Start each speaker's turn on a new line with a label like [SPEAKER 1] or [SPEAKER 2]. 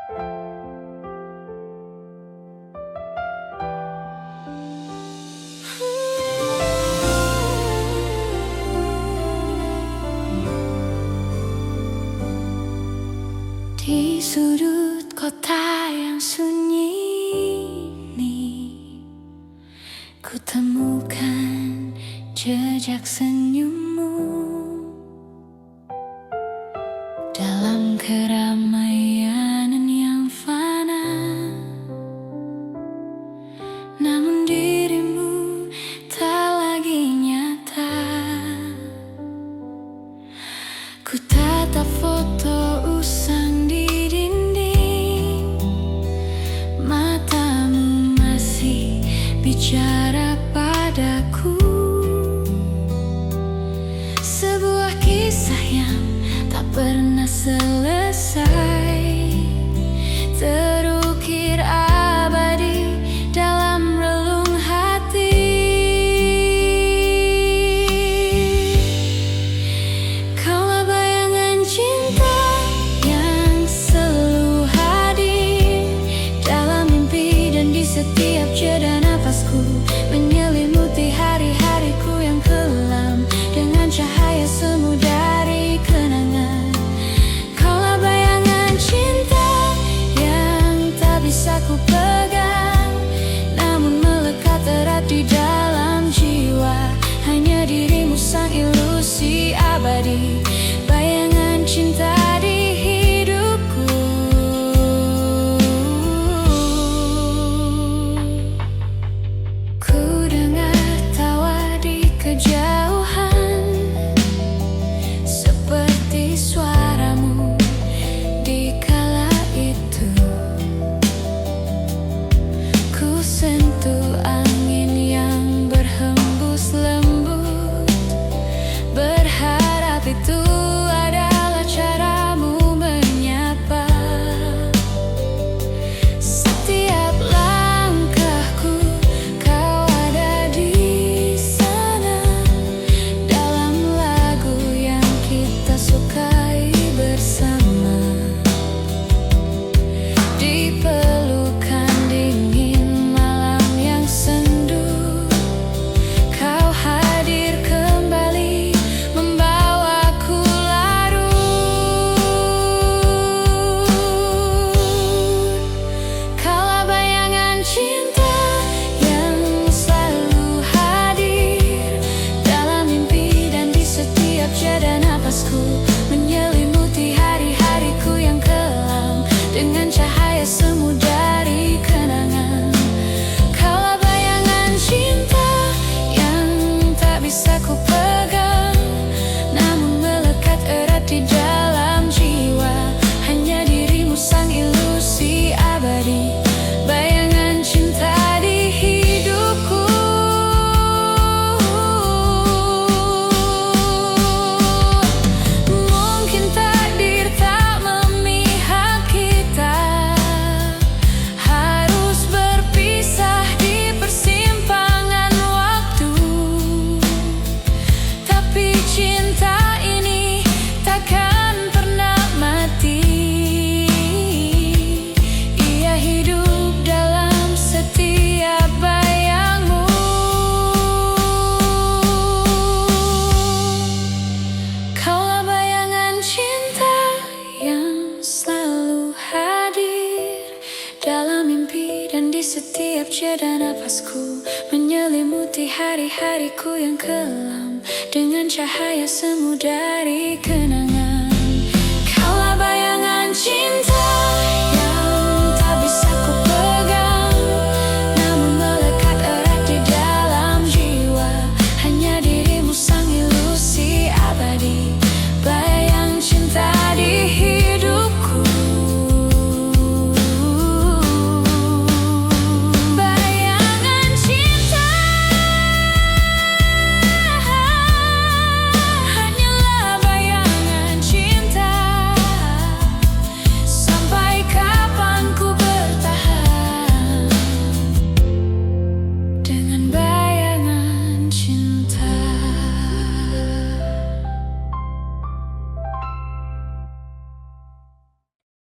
[SPEAKER 1] Di sudut kota yang sunyi ini, ku temukan jejak senyummu. Dalam keramaian yang fana, namun dirimu tak lagi nyata. Ku tatap foto usang di dinding, matamu masih bicara padaku. Sebuah kisah yang tak pernah selesai, terukir abadi dalam relung hati. Kaulah bayangan cinta yang selalu hadir dalam mimpi dan di setiap jeda napasku, menyelimuti hari-hariku yang kelam dengan cahaya semu dari kenangan. Kaulah bayangan cinta yang tak bisa ku pegang, namun melekat erat di dalam jiwa. Hanya dirimu sang ilusi abadi, bayangan cinta di hidupku. Ku dengar tawa di kejauhan, seperti suaramu di kala itu. Ku sentuh angin yang berhembus lembut, berharap itu adalah caramu menyapa. Setiap langkahku kau ada di sana, dalam lagu yang kita sukai bersama. Di pelukan dingin malam yang sendu, kau hadir kembali membawaku larut. Kaulah bayangan cinta yang selalu hadir dalam mimpi dan di setiap jeda napasku, menyelimuti hari-hariku yang kelam dengan cahaya semu dari kenangan. Kaulah bayangan cinta yang tak bisa ku pegang, namun melekat erat di dalam jiwa. Hanya dirimu sang ilusi abadi, bayangan cinta di hidupku. Mungkin takdir tak memihak kita, harus berpisah di persimpangan waktu. Tapi cinta ini takkan pernah mati, ia hidup dalam setiap bayangmu. Kaulah bayangan cinta yang selalu hadir dalam mimpi dan di setiap jeda napasku, menyelimuti hari-hariku yang kelam dengan cahaya semu dari kenangan.